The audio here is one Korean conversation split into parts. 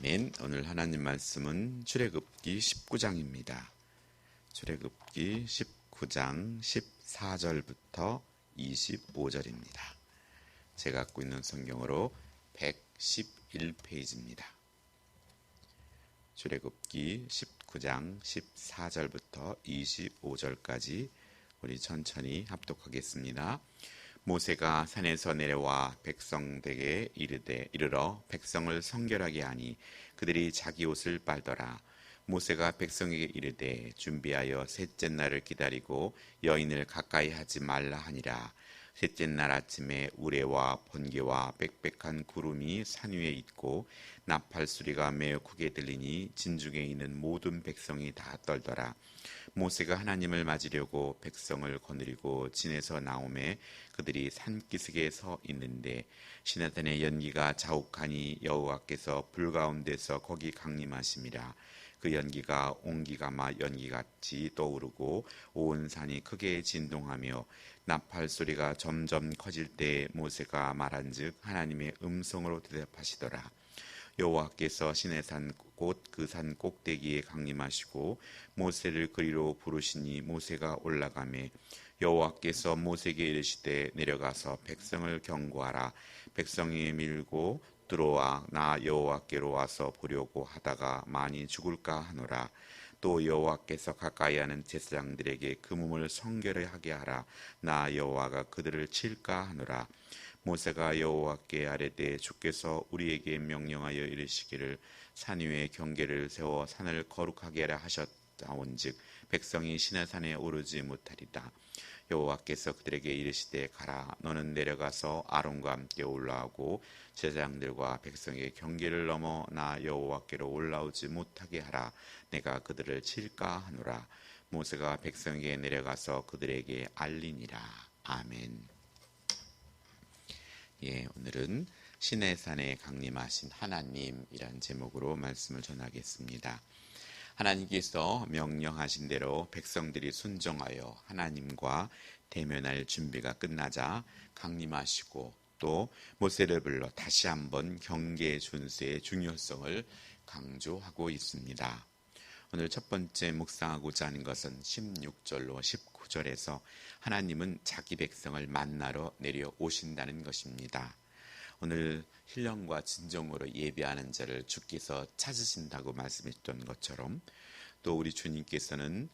아멘. 오늘 하나님 말씀은 출애굽기 19장입니다. 출애굽기 19장 14절부터 25절입니다. 제가 갖고 있는 성경으로 111페이지입니다. 출애굽기 19장 14절부터 25절까지 우리 천천히 합독하겠습니다. 모세가 산에서 내려와 백성에게 이르러 백성을 성결하게 하니 그들이 자기 옷을 빨더라. 모세가 백성에게 이르되 준비하여 셋째 날을 기다리고 여인을 가까이 하지 말라 하니라. 셋째 날 아침에 우레와 번개와 빽빽한 구름이 산 위에 있고 나팔 소리가 매우 크게 들리니 진중에 있는 모든 백성이 다 떨더라. 모세가 하나님을 맞으려고 백성을 거느리고 진에서 나오매 그들이 산기슭에 서 있는데 시내산의 연기가 자욱하니 여호와께서 불 가운데서 거기 강림하심이라. 그 연기가 옹기가마 연기같이 떠오르고 온 산이 크게 진동하며 나팔 소리가 점점 커질 때 모세가 말한즉 하나님의 음성으로 대답하시더라. 여호와께서 시내산 곧 그 산 꼭대기에 강림하시고 모세를 그리로 부르시니 모세가 올라가매 여호와께서 모세에게 이르시되 내려가서 백성을 경고하라. 백성이 밀고 들어와 나 여호와께로 와서 보려고 하다가 많이 죽을까 하노라. 또 여호와께서 가까이 하는 제사장들에게 그 몸을 성결하게 하라. 나 여호와가 그들을 칠까 하노라. 모세가 여호와께 아뢰되 주께서 우리에게 명령하여 이르시기를 산 위에 경계를 세워 산을 거룩하게 하라 하셨다온즉 백성이 시내산에 오르지 못하리다. 여호와께서 그들에게 이르시되 가라. 너는 내려가서 아론과 함께 올라오고 제사장들과 백성의 경계를 넘어 나 여호와께로 올라오지 못하게 하라. 내가 그들을 칠까 하노라. 모세가 백성에게 내려가서 그들에게 알리니라. 아멘. 오늘은 시내산에 강림하신 하나님이란 제목으로 말씀을 전하겠습니다. 하나님께서 명령하신 대로 백성들이 순종하여 하나님과 대면할 준비가 끝나자 강림하시고 또 모세를 불러 다시 한번 경계 준수의 중요성을 강조하고 있습니다. 오늘 첫 번째 묵상하고자 하는 것은 16절로 19절에서 하나님은 자기 백성을 만나러 내려오신다는 것입니다. 오늘 신령과 진정으로 예배하는 자를 주께서 찾으신다고 말씀했던 것처럼 또 우리 주님께서는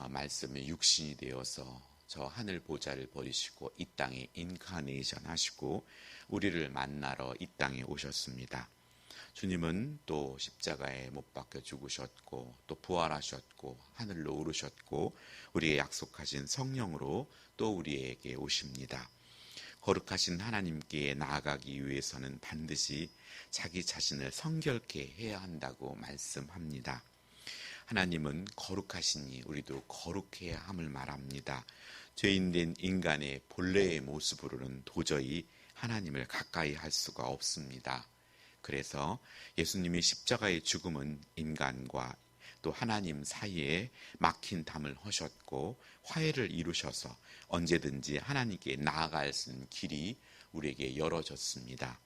말씀의 육신이 되어서 저 하늘 보좌를 버리시고 이 땅에 인카네이션 하시고 우리를 만나러 이 땅에 오셨습니다. 주님은 또 십자가에 못 박혀 죽으셨고 또 부활하셨고 하늘로 오르셨고 우리에게 약속하신 성령으로 또 우리에게 오십니다. 거룩하신 하나님께 나아가기 위해서는 반드시 자기 자신을 성결케 해야 한다고 말씀합니다. 하나님은 거룩하시니 우리도 거룩해야 함을 말합니다. 죄인된 인간의 본래의 모습으로는 도저히 하나님을 가까이 할 수가 없습니다. 그래서 예수님의 십자가의 죽음은 인간과 또 하나님 사이에 막힌 담을 허셨고 화해를 이루셔서 언제든지 하나님께 나아갈 수 있는 길이 우리에게 열어졌습니다.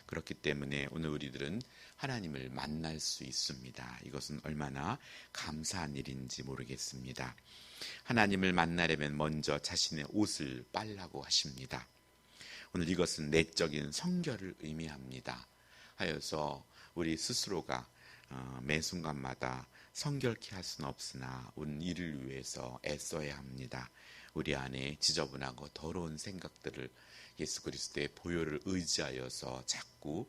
그렇기 때문에 오늘 우리들은 하나님을 만날 수 있습니다. 이것은 얼마나 감사한 일인지 모르겠습니다. 하나님을 만나려면 먼저 자신의 옷을 빨라고 하십니다. 오늘 이것은 내적인 성결을 의미합니다. 하여서 우리 스스로가 매 순간마다 성결케 할 수는 없으나 우리는 이를 위해서 애써야 합니다. 우리 안에 지저분하고 더러운 생각들을 예수 그리스도의 보혈을 의지하여서 자꾸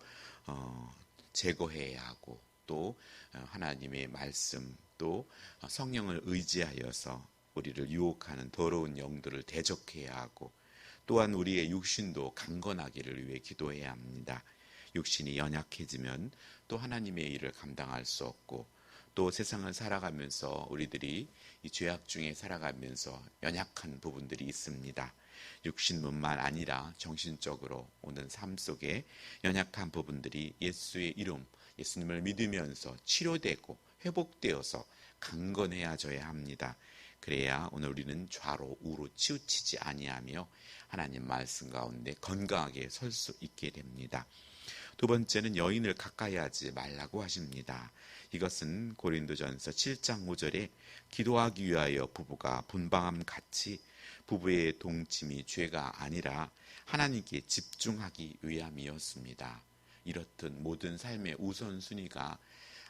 제거해야 하고 또 하나님의 말씀 또 성령을 의지하여서 우리를 유혹하는 더러운 영들을 대적해야 하고 또한 우리의 육신도 강건하기를 위해 기도해야 합니다. 육신이 연약해지면 또 하나님의 일을 감당할 수 없고 또 세상을 살아가면서 우리들이 이 죄악 중에 살아가면서 연약한 부분들이 있습니다. 육신뿐만 아니라 정신적으로 오는 삶 속에 연약한 부분들이 예수의 이름, 예수님을 믿으면서 치료되고 회복되어서 강건해져야 합니다. 그래야 오늘 우리는 좌로 우로 치우치지 아니하며 하나님 말씀 가운데 건강하게 설 수 있게 됩니다. 두 번째는 여인을 가까이 하지 말라고 하십니다. 이것은 고린도전서 7장 5절에 기도하기 위하여 부부가 분방함 같이 부부의 동침이 죄가 아니라 하나님께 집중하기 위함이었습니다. 이렇듯 모든 삶의 우선순위가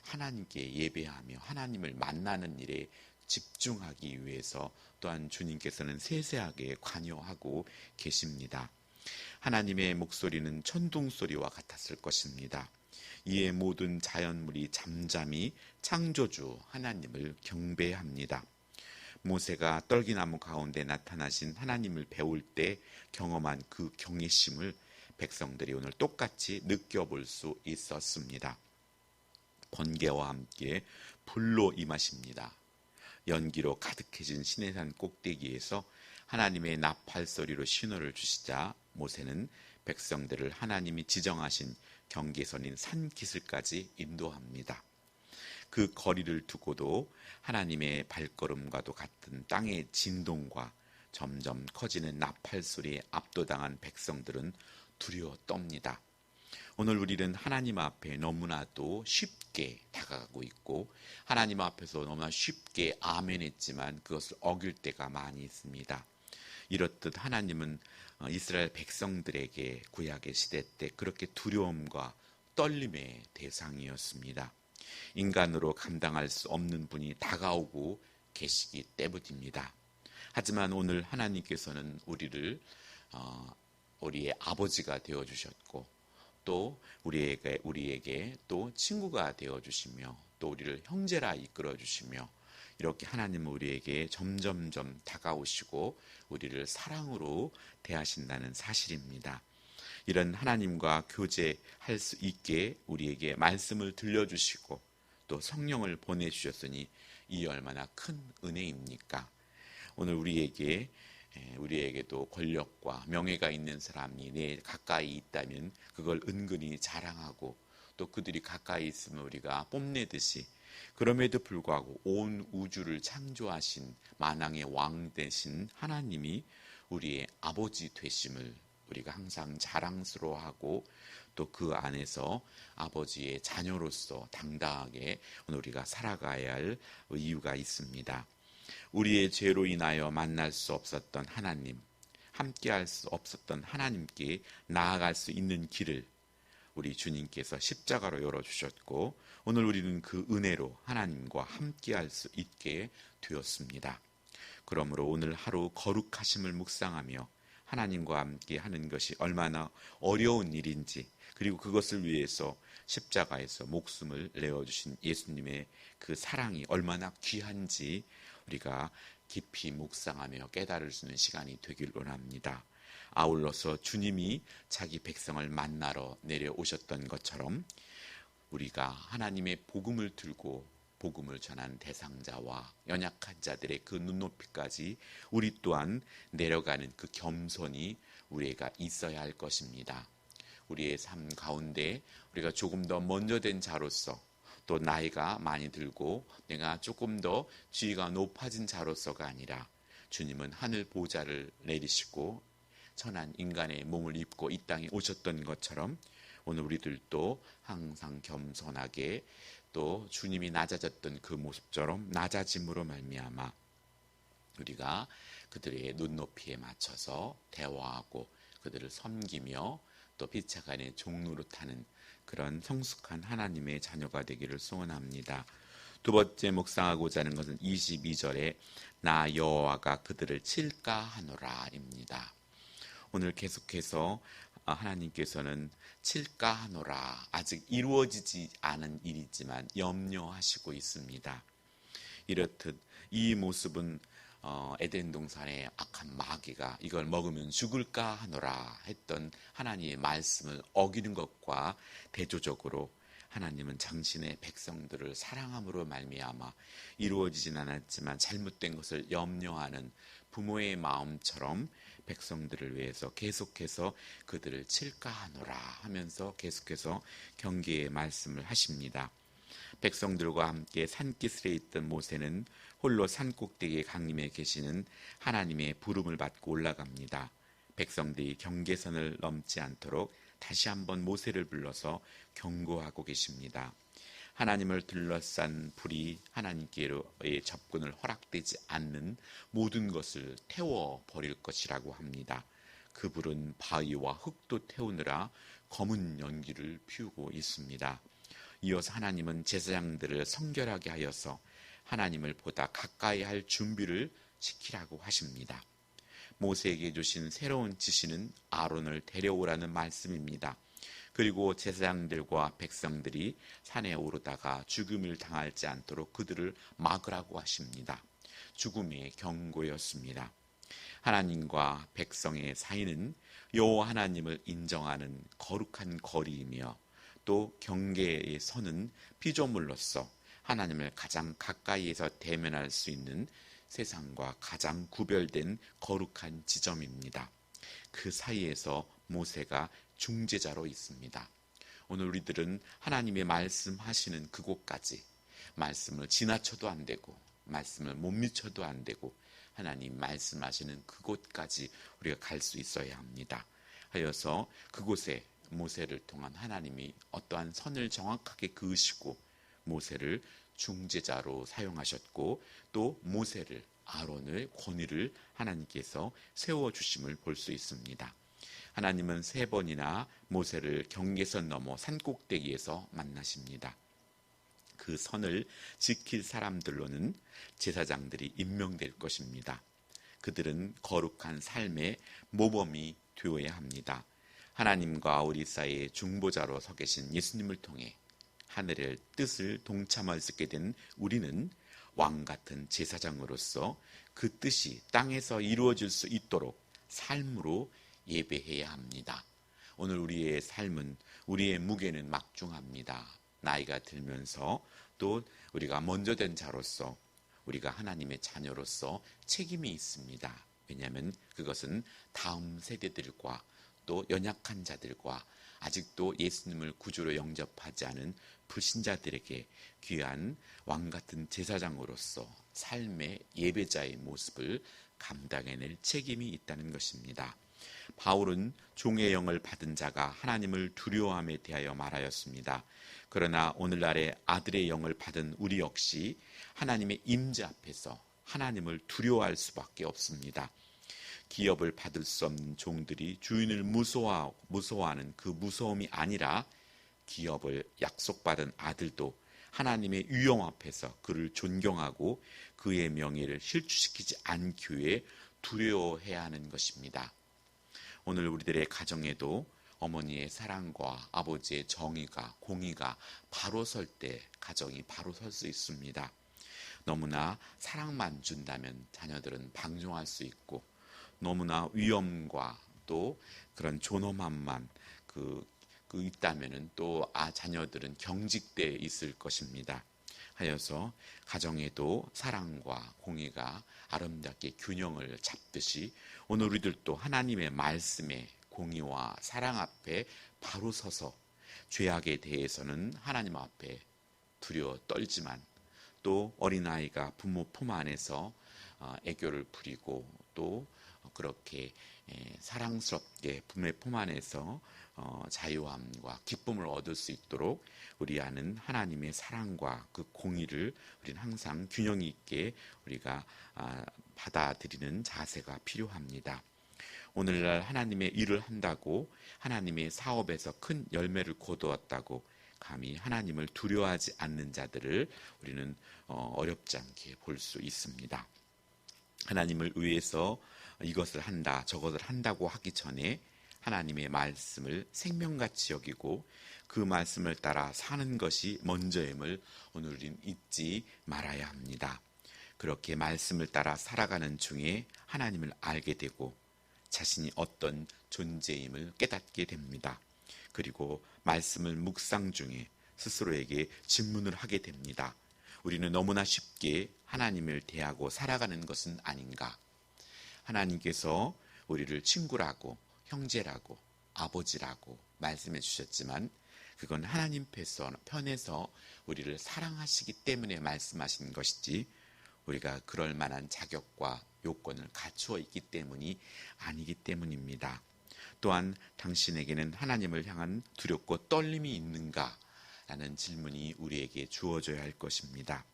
하나님께 예배하며 하나님을 만나는 일에 집중하기 위해서 또한 주님께서는 세세하게 관여하고 계십니다. 하나님의 목소리는 천둥소리와 같았을 것입니다. 이에 모든 자연물이 잠잠히 창조주 하나님을 경배합니다. 모세가 떨기나무 가운데 나타나신 하나님을 배울 때 경험한 그 경외심을 백성들이 오늘 똑같이 느껴볼 수 있었습니다. 번개와 함께 불로 임하십니다. 연기로 가득해진 시내산 꼭대기에서 하나님의 나팔 소리로 신호를 주시자 모세는 백성들을 하나님이 지정하신 경계선인 산기슭까지 인도합니다. 그 거리를 두고도 하나님의 발걸음과도 같은 땅의 진동과 점점 커지는 나팔 소리에 압도당한 백성들은 두려워 떱니다. 오늘 우리는 하나님 앞에 너무나도 쉽게 다가가고 있고 하나님 앞에서 너무나 쉽게 아멘했지만 그것을 어길 때가 많이 있습니다. 이렇듯 하나님은 이스라엘 백성들에게 구약의 시대 때 그렇게 두려움과 떨림의 대상이었습니다. 인간으로 감당할 수 없는 분이 다가오고 계시기 때문입니다. 하지만 오늘 하나님께서는 우리의 아버지가 되어주셨고 또 우리에게 또 친구가 되어주시며 또 우리를 형제라 이끌어주시며 이렇게 하나님은 우리에게 점점점 다가오시고 우리를 사랑으로 대하신다는 사실입니다. 이런 하나님과 교제할 수 있게 우리에게 말씀을 들려주시고 또 성령을 보내주셨으니 이 얼마나 큰 은혜입니까? 오늘 우리에게도 권력과 명예가 있는 사람이 내 가까이 있다면 그걸 은근히 자랑하고 또 그들이 가까이 있으면 우리가 뽐내듯이 그럼에도 불구하고 온 우주를 창조하신 만왕의 왕 되신 하나님이 우리의 아버지 되심을 우리가 항상 자랑스러워하고 또 그 안에서 아버지의 자녀로서 당당하게 오늘 우리가 살아가야 할 이유가 있습니다. 우리의 죄로 인하여 만날 수 없었던 하나님, 함께할 수 없었던 하나님께 나아갈 수 있는 길을 우리 주님께서 십자가로 열어주셨고 오늘 우리는 그 은혜로 하나님과 함께할 수 있게 되었습니다. 그러므로 오늘 하루 거룩하심을 묵상하며 하나님과 함께 하는 것이 얼마나 어려운 일인지 그리고 그것을 위해서 십자가에서 목숨을 내어주신 예수님의 그 사랑이 얼마나 귀한지 우리가 깊이 묵상하며 깨달을 수 있는 시간이 되길 원합니다. 아울러서 주님이 자기 백성을 만나러 내려오셨던 것처럼 우리가 하나님의 복음을 들고 복음을 전한 대상자와 연약한 자들의 그 눈높이까지 우리 또한 내려가는 그 겸손이 우리가 있어야 할 것입니다. 우리의 삶 가운데 우리가 조금 더 먼저 된 자로서 또 나이가 많이 들고 내가 조금 더 지위가 높아진 자로서가 아니라 주님은 하늘 보좌를 내리시고 천한 인간의 몸을 입고 이 땅에 오셨던 것처럼 오늘 우리들도 항상 겸손하게 또 주님이 낮아졌던 그 모습처럼 낮아짐으로 말미암아 우리가 그들의 눈높이에 맞춰서 대화하고 그들을 섬기며 또 빛차간의 종로로 타는 그런 성숙한 하나님의 자녀가 되기를 소원합니다. 두 번째 묵상하고자 하는 것은 22절에 나 여호와가 그들을 칠까 하노라입니다. 오늘 계속해서 하나님께서는 칠까 하노라 아직 이루어지지 않은 일이지만 염려하시고 있습니다. 이렇듯 이 모습은 에덴 동산의 악한 마귀가 이걸 먹으면 죽을까 하노라 했던 하나님의 말씀을 어기는 것과 대조적으로 하나님은 당신의 백성들을 사랑함으로 말미암아 이루어지진 않았지만 잘못된 것을 염려하는 부모의 마음처럼 백성들을 위해서 계속해서 그들을 칠까 하노라 하면서 계속해서 경계의 말씀을 하십니다. 백성들과 함께 산기슭에 있던 모세는 홀로 산꼭대기에 강림해 계시는 하나님의 부름을 받고 올라갑니다. 백성들이 경계선을 넘지 않도록 다시 한번 모세를 불러서 경고하고 계십니다. 하나님을 둘러싼 불이 하나님께로의 접근을 허락되지 않는 모든 것을 태워버릴 것이라고 합니다. 그 불은 바위와 흙도 태우느라 검은 연기를 피우고 있습니다. 이어서 하나님은 제사장들을 성결하게 하여서 하나님을 보다 가까이 할 준비를 시키라고 하십니다. 모세에게 주신 새로운 지시는 아론을 데려오라는 말씀입니다. 그리고 제사장들과 백성들이 산에 오르다가 죽음을 당하지 않도록 그들을 막으라고 하십니다. 죽음의 경고였습니다. 하나님과 백성의 사이는 여호와 하나님을 인정하는 거룩한 거리이며 또 경계의 선은 피조물로서 하나님을 가장 가까이에서 대면할 수 있는 세상과 가장 구별된 거룩한 지점입니다. 그 사이에서 모세가 중재자로 있습니다. 오늘 우리들은 하나님의 말씀하시는 그곳까지 말씀을 지나쳐도 안 되고 말씀을 못 미쳐도 안 되고 하나님 말씀하시는 그곳까지 우리가 갈 수 있어야 합니다. 하여서 그곳에 모세를 통한 하나님이 어떠한 선을 정확하게 그으시고 모세를 중재자로 사용하셨고 또 모세를 아론의 권위를 하나님께서 세워주심을 볼 수 있습니다. 하나님은 3번이나 모세를 경계선 넘어 산꼭대기에서 만나십니다. 그 선을 지킬 사람들로는 제사장들이 임명될 것입니다. 그들은 거룩한 삶의 모범이 되어야 합니다. 하나님과 우리 사이의 중보자로 서 계신 예수님을 통해 하늘의 뜻을 동참할 수 있게 된 우리는 왕같은 제사장으로서 그 뜻이 땅에서 이루어질 수 있도록 삶으로 예배해야 합니다. 오늘 우리의 삶은 우리의 무게는 막중합니다. 나이가 들면서 또 우리가 먼저 된 자로서 우리가 하나님의 자녀로서 책임이 있습니다. 왜냐하면 그것은 다음 세대들과 또 연약한 자들과 아직도 예수님을 구주로 영접하지 않은 불신자들에게 귀한 왕같은 제사장으로서 삶의 예배자의 모습을 감당해낼 책임이 있다는 것입니다. 바울은 종의 영을 받은 자가 하나님을 두려워함에 대하여 말하였습니다. 그러나 오늘날의 아들의 영을 받은 우리 역시 하나님의 임재 앞에서 하나님을 두려워할 수밖에 없습니다. 기업을 받을 수 없는 종들이 주인을 무서워하는 그 무서움이 아니라 기업을 약속받은 아들도 하나님의 위엄 앞에서 그를 존경하고 그의 명예를 실추시키지 않기 위해 두려워해야 하는 것입니다. 오늘 우리들의 가정에도 어머니의 사랑과 아버지의 정의가 공의가 바로 설 때 가정이 바로 설 수 있습니다. 너무나 사랑만 준다면 자녀들은 방종할 수 있고 너무나 위엄과 또 그런 존엄함만 있다면은 또 자녀들은 경직돼 있을 것입니다. 하여서 가정에도 사랑과 공의가 아름답게 균형을 잡듯이 오늘 우리들도 하나님의 말씀에 공의와 사랑 앞에 바로 서서 죄악에 대해서는 하나님 앞에 두려워 떨지만 또 어린아이가 부모 품 안에서 애교를 부리고 또 그렇게 사랑스럽게 부모의 품 안에서 자유함과 기쁨을 얻을 수 있도록 우리 안은 하나님의 사랑과 그 공의를 우리는 항상 균형 있게 우리가 받아들이는 자세가 필요합니다. 오늘날 하나님의 일을 한다고 하나님의 사업에서 큰 열매를 거두었다고 감히 하나님을 두려워하지 않는 자들을 우리는 어렵지 않게 볼 수 있습니다. 하나님을 위해서 이것을 한다 저것을 한다고 하기 전에 하나님의 말씀을 생명같이 여기고 그 말씀을 따라 사는 것이 먼저임을 오늘 우리는 잊지 말아야 합니다. 그렇게 말씀을 따라 살아가는 중에 하나님을 알게 되고 자신이 어떤 존재임을 깨닫게 됩니다. 그리고 말씀을 묵상 중에 스스로에게 질문을 하게 됩니다. 우리는 너무나 쉽게 하나님을 대하고 살아가는 것은 아닌가? 하나님께서 우리를 친구라고 형제라고 아버지라고 말씀해 주셨지만 그건 하나님 편에서 우리를 사랑하시기 때문에 말씀하신 것이지 우리가 그럴 만한 자격과 요건을 갖추어 있기 때문이 아니기 때문입니다. 또한 당신에게는 하나님을 향한 두렵고 떨림이 있는가? 라는 질문이 우리에게 주어져야 할 것입니다.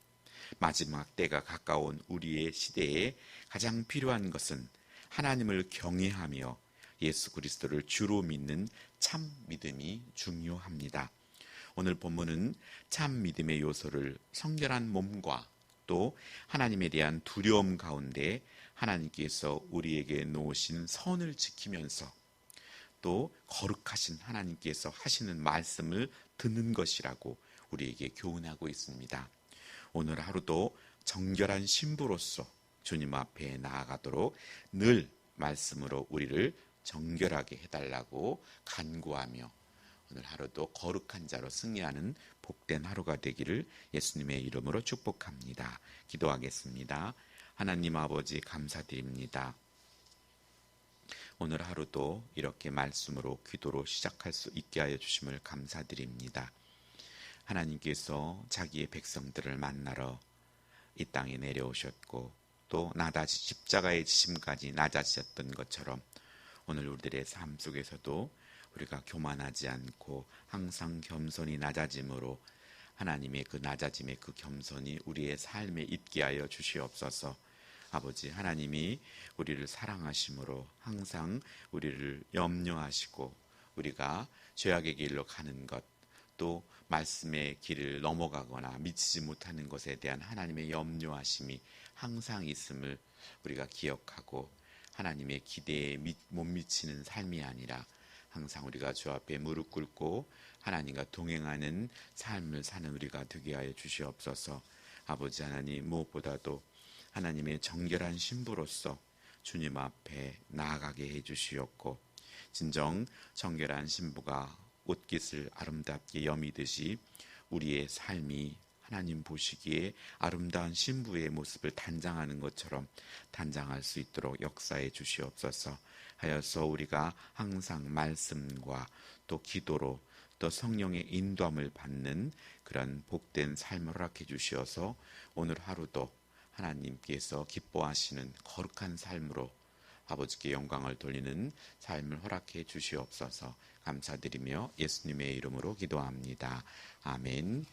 마지막 때가 가까운 우리의 시대에 가장 필요한 것은 하나님을 경외하며 예수 그리스도를 주로 믿는 참 믿음이 중요합니다. 오늘 본문은 참 믿음의 요소를 성결한 몸과 또 하나님에 대한 두려움 가운데 하나님께서 우리에게 놓으신 선을 지키면서 또 거룩하신 하나님께서 하시는 말씀을 듣는 것이라고 우리에게 교훈하고 있습니다. 오늘 하루도 정결한 신부로서 주님 앞에 나아가도록 늘 말씀으로 우리를 정결하게 해달라고 간구하며 오늘 하루도 거룩한 자로 승리하는 복된 하루가 되기를 예수님의 이름으로 축복합니다. 기도하겠습니다. 하나님 아버지 감사드립니다. 오늘 하루도 이렇게 말씀으로 기도로 시작할 수 있게 하여 주심을 감사드립니다. 하나님께서 자기의 백성들을 만나러 이 땅에 내려오셨고 또 십자가의 지심까지 낮아지셨던 것처럼 오늘 우리들의 삶 속에서도 우리가 교만하지 않고 항상 겸손히 낮아짐으로 하나님의 그 낮아짐의 그 겸손이 우리의 삶에 있게 하여 주시옵소서. 아버지 하나님이 우리를 사랑하심으로 항상 우리를 염려하시고 우리가 죄악의 길로 가는 것 또 말씀의 길을 넘어가거나 미치지 못하는 것에 대한 하나님의 염려하심이 항상 있음을 우리가 기억하고 하나님의 기대에 못 미치는 삶이 아니라 항상 우리가 주 앞에 무릎 꿇고 하나님과 동행하는 삶을 사는 우리가 되게 하여 주시옵소서. 아버지 하나님 무엇보다도 하나님의 정결한 신부로서 주님 앞에 나아가게 해주시옵고 진정 정결한 신부가 옷깃을 아름답게 여미듯이 우리의 삶이 하나님 보시기에 아름다운 신부의 모습을 단장하는 것처럼 단장할 수 있도록 역사해 주시옵소서. 하여서 우리가 항상 말씀과 또 기도로 또 성령의 인도함을 받는 그런 복된 삶을 허락해 주시어서 오늘 하루도 하나님께서 기뻐하시는 거룩한 삶으로 아버지께 영광을 돌리는 삶을 허락해 주시옵소서. 감사드리며 예수님의 이름으로 기도합니다. 아멘.